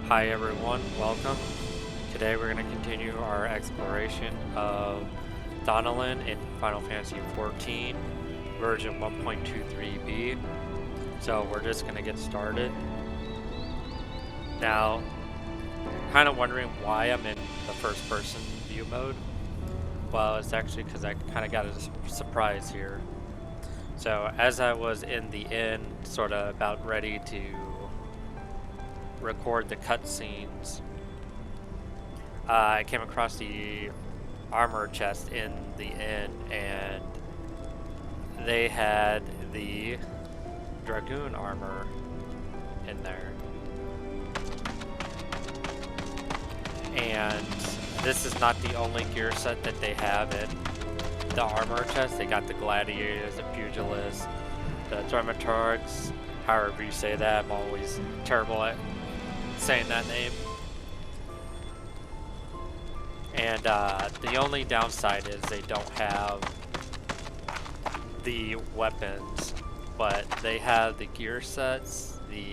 Hi everyone, welcome. Today we're going to continue our exploration of Thanalan in Final Fantasy XIV version 1.23b. So we're just going to get started. Now, kind of wondering why I'm in the first person view mode. Well, it's actually because I kind of got a surprise here. So as I was in the inn, sort of about ready to record the cutscenes, I came across the armor chest in the inn, and they had the Dragoon armor in there. And this is not the only gear set that they have in the armor chest. They got the gladiators, the pugilists, the dramaturgs, however you say that. I'm always terrible at saying that name. And the only downside is they don't have the weapons, but they have the gear sets, the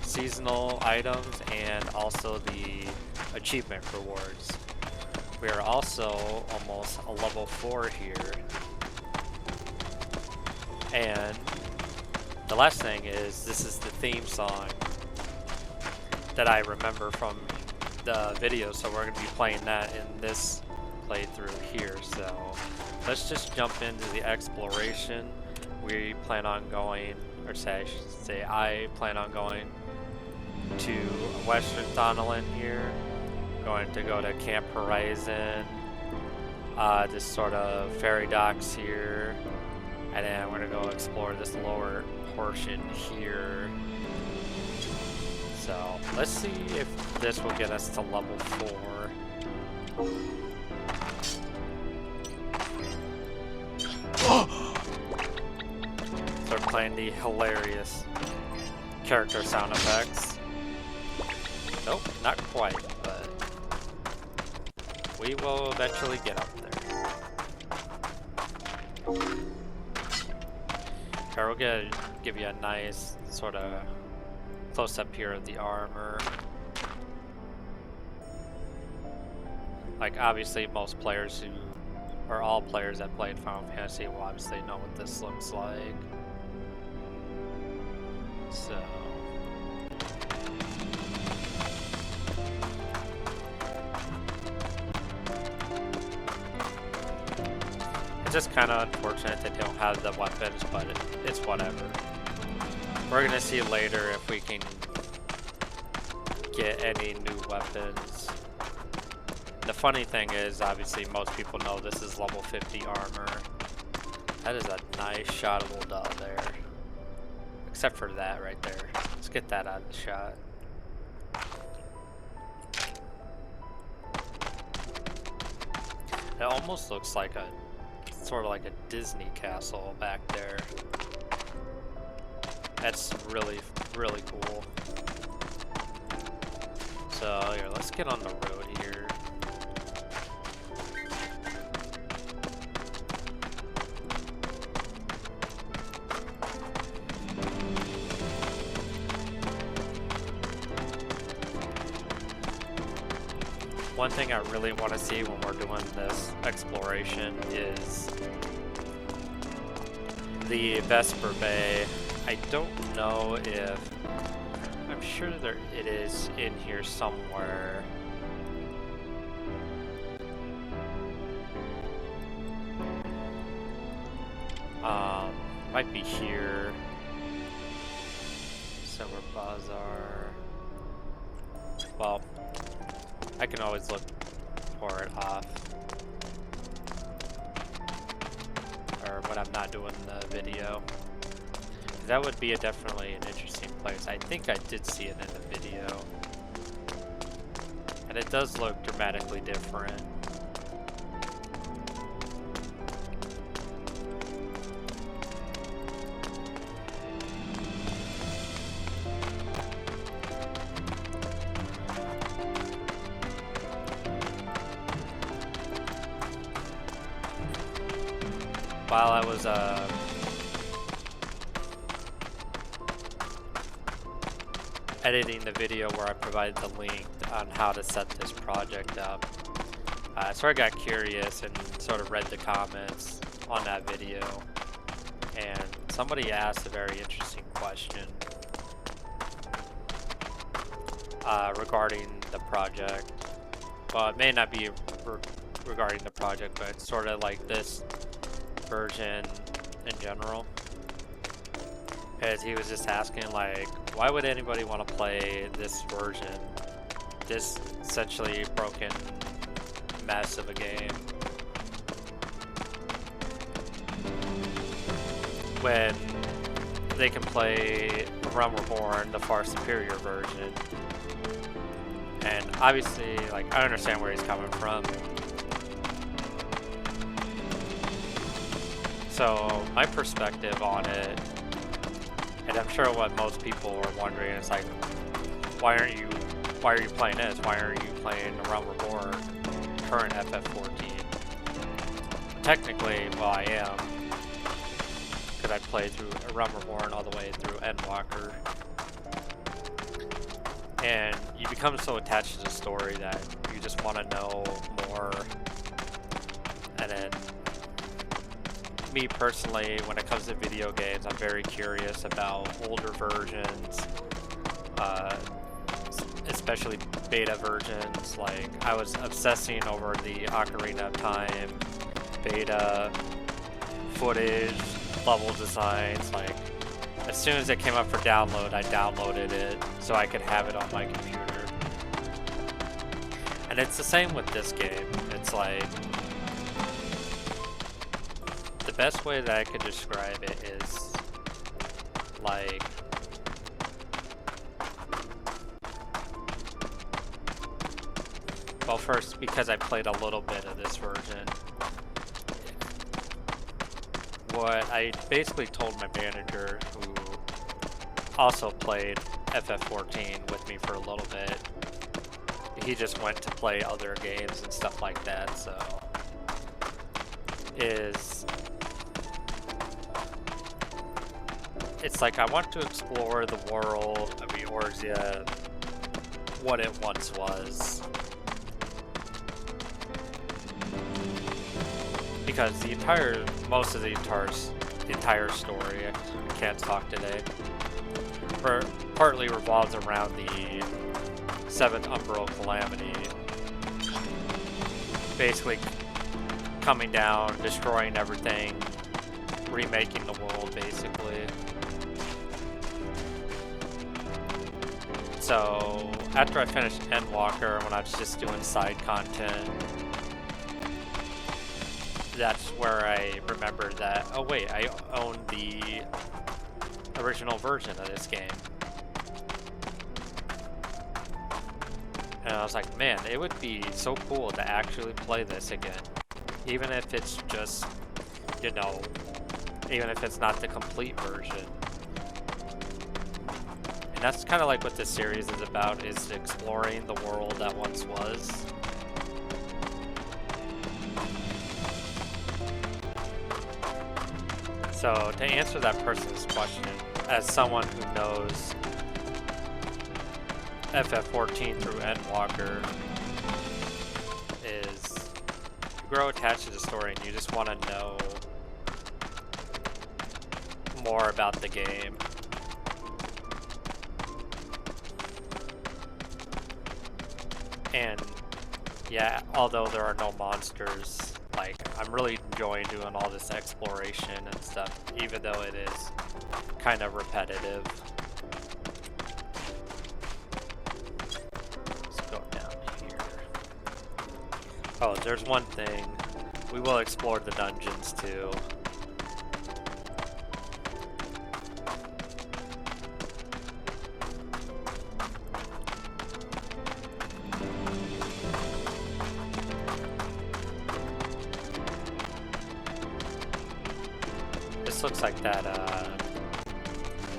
seasonal items, and also the achievement rewards. We are also almost a level 4 here. And the last thing is, this is the theme song that I remember from the video, so we're going to be playing that in this playthrough here. So let's just jump into the exploration. We plan on going, or say I should say I plan on going to Western Thanalan here. Going to go to Camp Horizon, this sort of ferry docks here, and then we're going to go explore this lower portion here. So let's see if this will get us to level 4. Start playing the hilarious character sound effects. Nope, not quite, but we will eventually get up there. Okay, we're gonna give you a nice sort of close up here of the armor. Like, obviously most players who, or all players that played Final Fantasy will obviously know what this looks like. So it's just kind of unfortunate that they don't have the weapons, but it's whatever. We're gonna see later if we can get any new weapons. The funny thing is, obviously most people know this is level 50 armor. That is a nice shotable dot there. Except for that right there. Let's get that out of the shot. It almost looks like a sort of like a Disney castle back there. That's really, really cool. So here, let's get on the road here. One thing I really want to see when we're doing this exploration is the Vesper Bay. I don't know if, I'm sure it is in here somewhere. Might be here. Silver Bazaar. Well, I can always look for it off, or when I'm not doing the video. That would be definitely an interesting place. I think I did see it in the video, and it does look dramatically different. While I was editing the video where I provided the link on how to set this project up. So I got curious and sort of read the comments on that video, and somebody asked a very interesting question regarding the project. Well, it may not be regarding the project, but it's sort of like this version in general. As he was just asking, like, why would anybody want to play this version? This essentially broken mess of a game. When they can play Realm Reborn, the far superior version. And obviously, like, I understand where he's coming from. So, my perspective on it, and I'm sure what most people are wondering is like, why are you playing this? Why aren't you playing Realm Reborn, current FF14? Technically, well, I am, because I played through Realm Reborn all the way through Endwalker. And you become so attached to the story that you just want to know more. And then, me personally, when it comes to video games, I'm very curious about older versions, especially beta versions. Like, I was obsessing over the Ocarina of Time beta footage, level designs. Like, as soon as it came up for download, I downloaded it so I could have it on my computer. And it's the same with this game. It's like, the best way that I could describe it is like, well, first, because I played a little bit of this version, what I basically told my manager, who also played FF14 with me for a little bit, he just went to play other games and stuff like that, so, it's like I want to explore the world of Eorzea, what it once was. Because most of the entire story, I can't talk today, partly revolves around the 7th Umbral Calamity. Basically coming down, destroying everything, remaking the world, basically. So, after I finished Endwalker, when I was just doing side content, that's where I remembered that, oh wait, I own the original version of this game. And I was like, man, it would be so cool to actually play this again. Even if it's just, you know, even if it's not the complete version. And that's kind of like what this series is about, is exploring the world that once was. So, to answer that person's question, as someone who knows FF14 through Endwalker, is you grow attached to the story and you just want to know more about the game. And yeah, although there are no monsters, like, I'm really enjoying doing all this exploration and stuff, even though it is kind of repetitive. Let's go down here. Oh, there's one thing. We will explore the dungeons too. Looks like that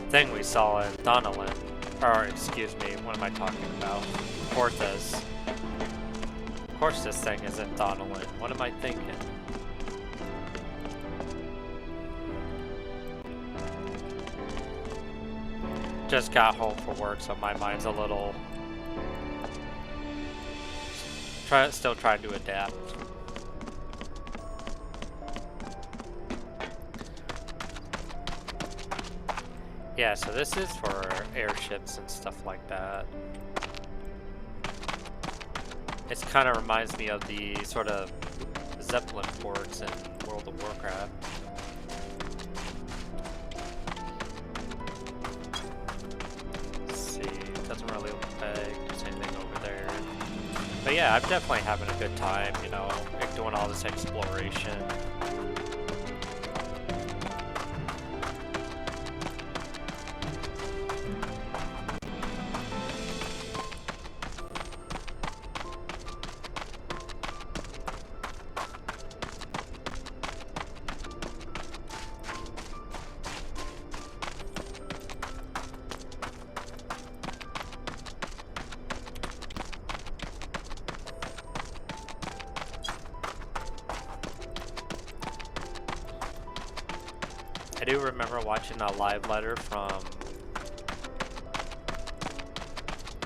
thing we saw in Thanalan, or excuse me, what am I talking about? Porthos. Of course this thing is in Thanalan. What am I thinking? Just got home from work, so my mind's a little... Still trying to adapt. Yeah, so this is for airships and stuff like that. It kind of reminds me of the sort of Zeppelin ports in World of Warcraft. Let's see, doesn't really look like there's anything over there. But yeah, I'm definitely having a good time, you know, like doing all this exploration. I do remember watching a live letter from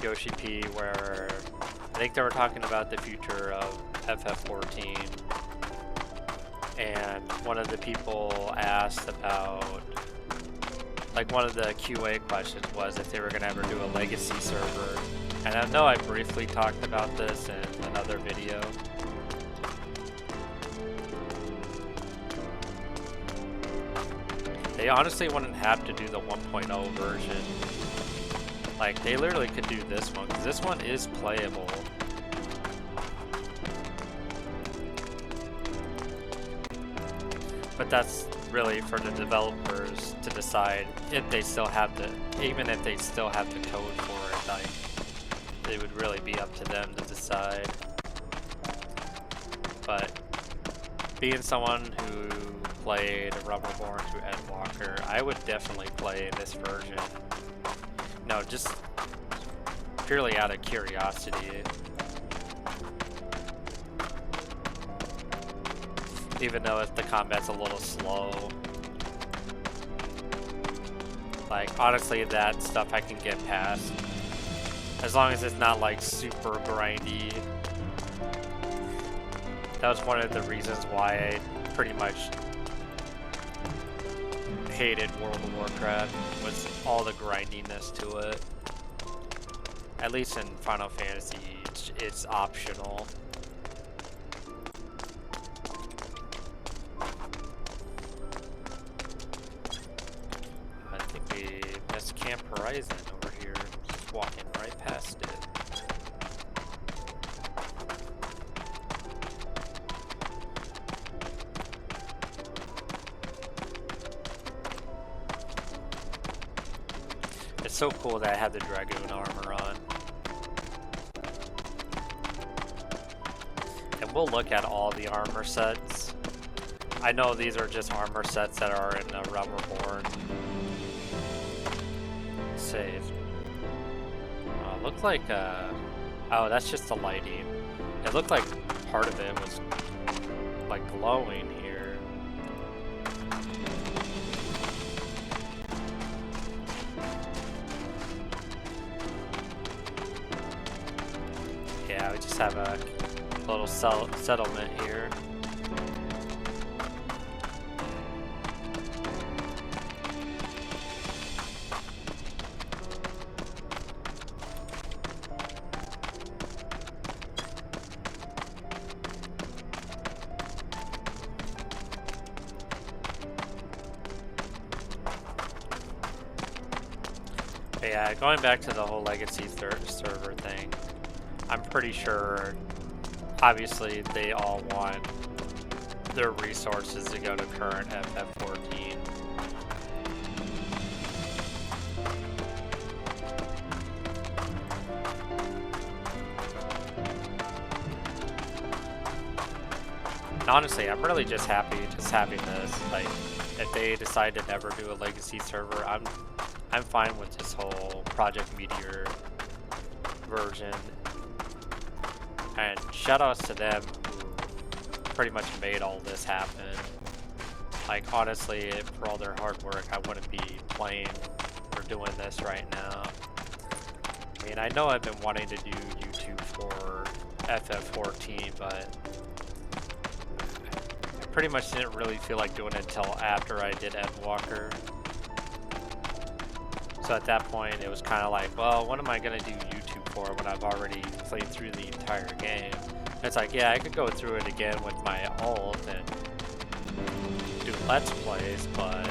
Yoshi P where I think they were talking about the future of FF14, and one of the people asked about, like, one of the QA questions was if they were going to ever do a legacy server, and I know I briefly talked about this in another video. They honestly wouldn't have to do the 1.0 version. Like, they literally could do this one, because this one is playable. But that's really for the developers to decide if they still have the, even if they still have the code for it, like, it would really be up to them to decide. But being someone who played Rubberborn through Endwalker, I would definitely play this version. No, just purely out of curiosity. Even though if the combat's a little slow. Like, honestly, that stuff I can get past. As long as it's not, like, super grindy. That was one of the reasons why I pretty much hated World of Warcraft, was all the grindiness to it. At least in Final Fantasy, it's optional. I think we missed Camp Horizon over here, just walking right past it. It's so cool that I have the Dragoon armor on. And we'll look at all the armor sets. I know these are just armor sets that are in Rubberborn. Save. Looked like, oh, that's just the lighting. It looked like part of it was, like, glowing here. Yeah, we just have a little settlement here. But yeah, going back to the whole legacy server thing, I'm pretty sure, obviously, they all want their resources to go to current FF14. And honestly, I'm really just happy just having this. Like, if they decide to never do a legacy server, I'm fine with this whole Project Meteor version. And shoutouts to them who pretty much made all this happen. Like, honestly, for all their hard work, I wouldn't be playing or doing this right now. I mean, I know I've been wanting to do YouTube for FF14, but I pretty much didn't really feel like doing it until after I did Endwalker. So at that point, it was kind of like, well, what am I going to do YouTube for when I've already played through the entire game? And it's like, yeah, I could go through it again with my alt and do Let's Plays, but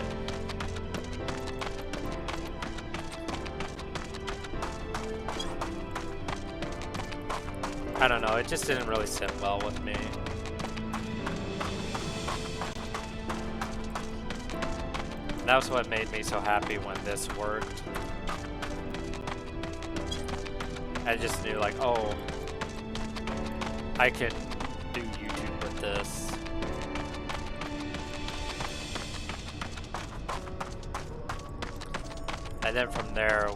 I don't know, it just didn't really sit well with me. That was what made me so happy when this worked. I just knew like, oh, I can do YouTube with this. And then from there,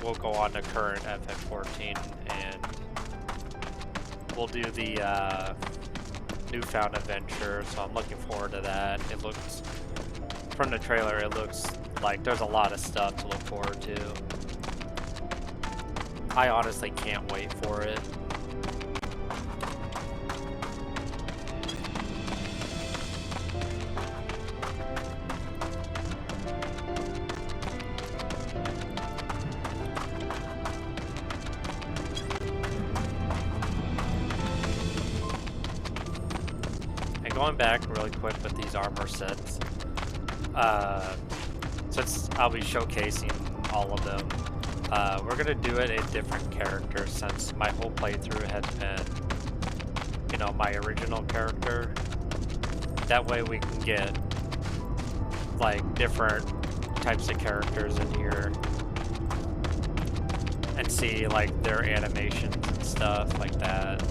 we'll go on to current FF14 and we'll do the newfound adventure, so I'm looking forward to that. It looks, from the trailer, it looks like there's a lot of stuff to look forward to. I honestly can't wait for it. Going back really quick with these armor sets, since I'll be showcasing all of them, we're gonna do it in different characters since my whole playthrough has been, you know, my original character. That way we can get like different types of characters in here and see like their animations and stuff like that.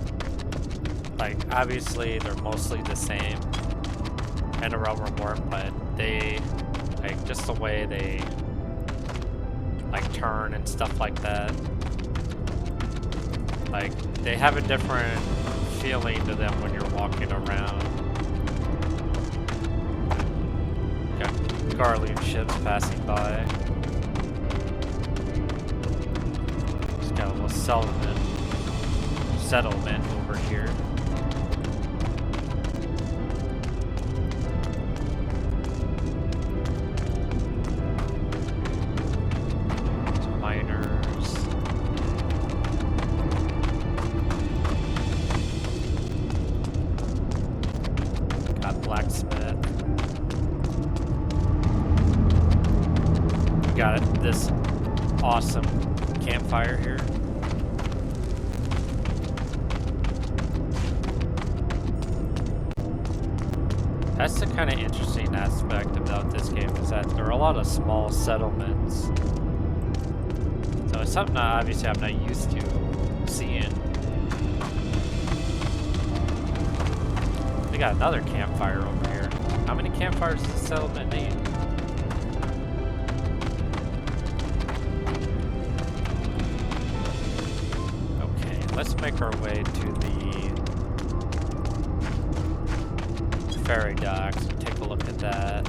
Like, obviously, they're mostly the same in a Realm Reborn, but they, like, just the way they, like, turn and stuff like that. Like, they have a different feeling to them when you're walking around. Got Garlean ships passing by. Just got a little settlement over here. This awesome campfire here. That's the kind of interesting aspect about this game, is that there are a lot of small settlements. So it's something that obviously I'm not used to seeing. We got another campfire over here. How many campfires does the settlement need? Let's make our way to the ferry docks and take a look at that.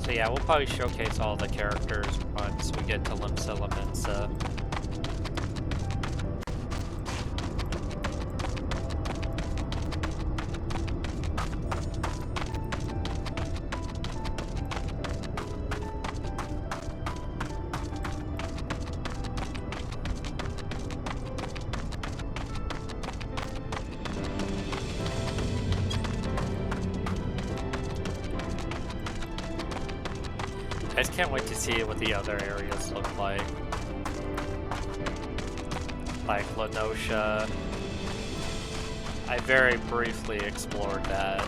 So yeah, we'll probably showcase all the characters once we get to Limsa Lamensa. I just can't wait to see what the other areas look like. Like Lenosha. I very briefly explored that.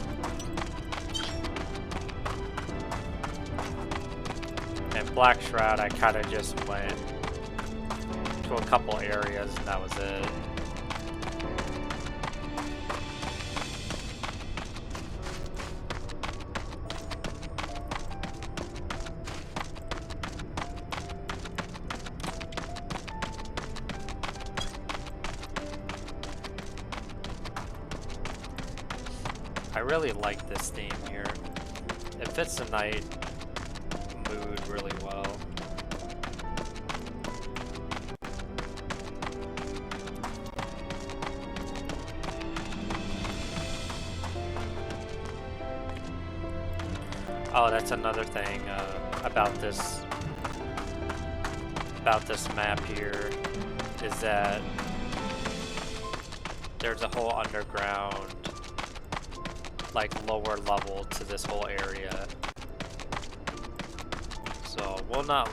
And Black Shroud, I kind of just went to a couple areas and that was it. really like this theme here. It fits the night mood really well. Oh, that's another thing about this map here, is that there's a whole underground, like, lower level to this whole area. So we'll not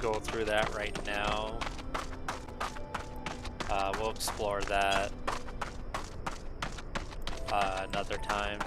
go through that right now. We'll explore that another time.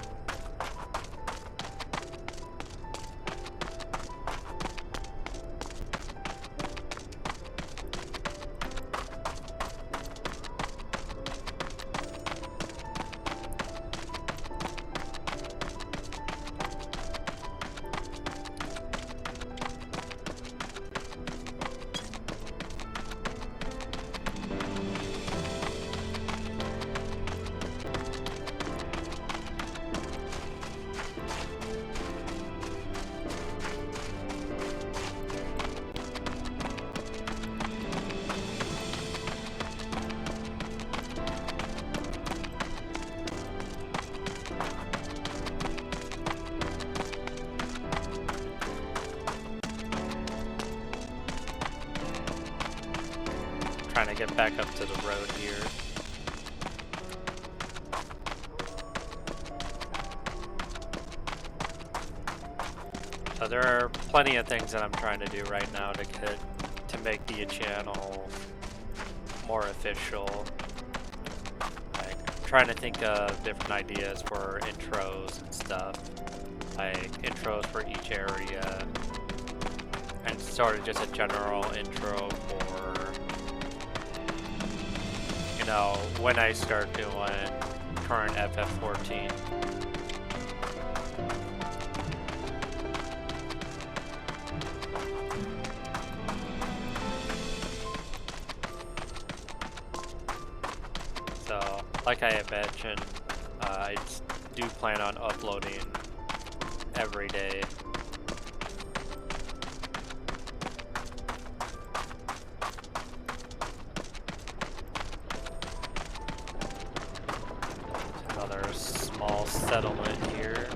Trying to get back up to the road here. So there are plenty of things that I'm trying to do right now to make the channel more official. Like, I'm trying to think of different ideas for intros and stuff. Like intros for each area. And sort of just a general intro for, you know, when I start doing current FF14. So, like I had mentioned, I do plan on uploading every day. Another small settlement here.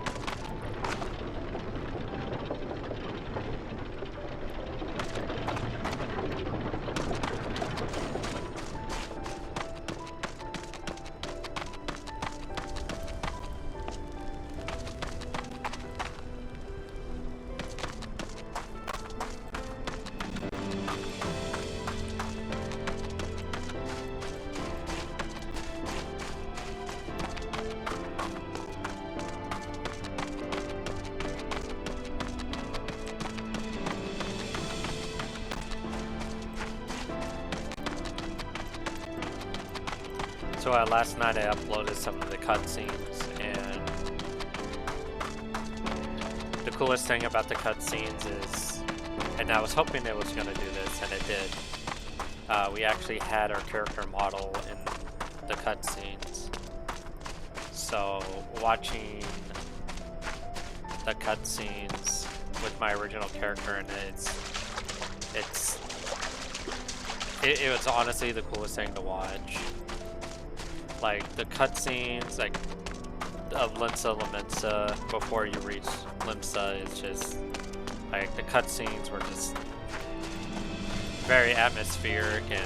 So last night I uploaded some of the cutscenes, and the coolest thing about the cutscenes is, and I was hoping it was going to do this, and it did, we actually had our character model in the cutscenes. So watching the cutscenes with my original character in it, it was honestly the coolest thing to watch. Like the cutscenes, like of Limsa Lominsa before you reach Limsa, is just like the cutscenes were just very atmospheric and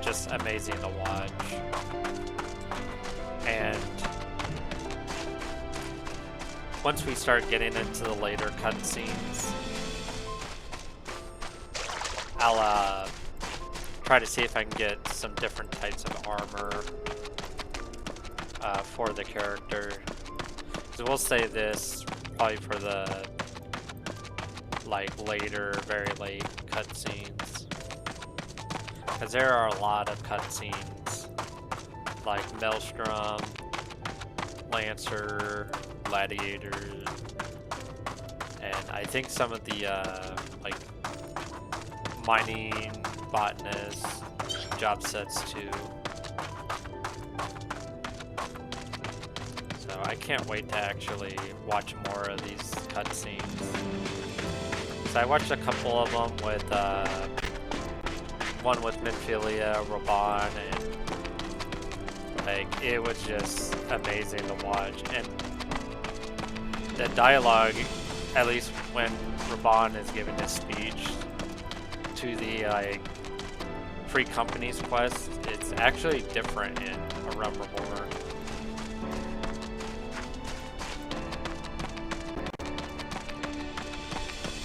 just amazing to watch. And once we start getting into the later cutscenes, I'll try to see if I can get some different types of armor for the character. So we'll say this probably for the like later, very late cutscenes, because there are a lot of cutscenes like Maelstrom, Lancer, Gladiator, and I think some of the like mining botanist job sets too. So I can't wait to actually watch more of these cutscenes. So I watched a couple of them with, one with Minfilia, Raban, and like, it was just amazing to watch. And the dialogue, at least when Raban is giving his speech to the, like, Free Companies quest, it's actually different in A Realm Reborn.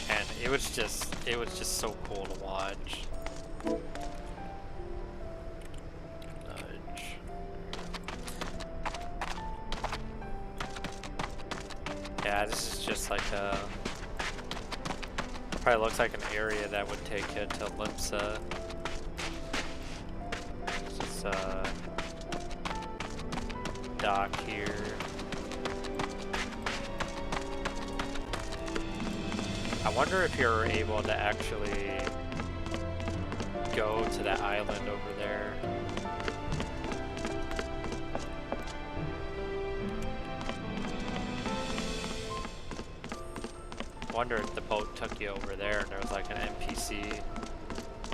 And it was just so cool to watch. Nudge. Yeah, this is just like a, probably looks like an area that would take you to Limsa. This is dock here. I wonder if you're able to actually go to that island over there. I wonder if the boat took you over there and there was like an NPC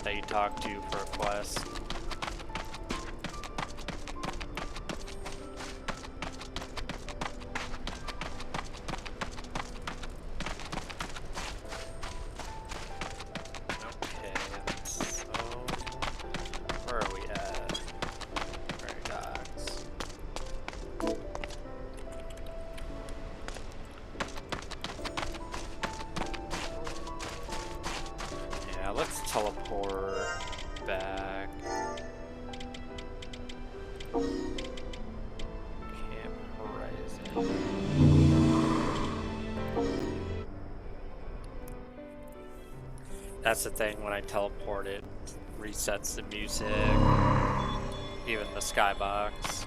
that you talked to for a quest. Let's teleport back. Camp Horizon. That's the thing, when I teleport it resets the music, even the skybox.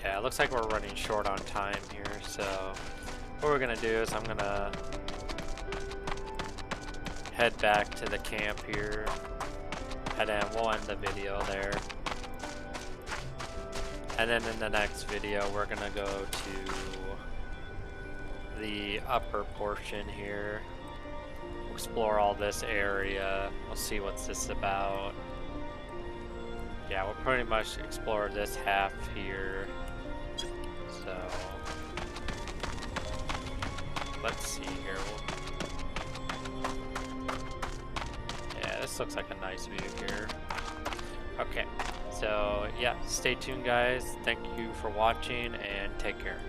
Yeah, it looks like we're running short on time here, so what we're gonna do is I'm gonna head back to the camp here, and then we'll end the video there. And then in the next video, we're gonna go to the upper portion here, explore all this area, we'll see what's this about. Yeah, we'll pretty much explore this half here. So let's see here. Yeah, this looks like a nice view here. Okay, so yeah, stay tuned guys. Thank you for watching and take care.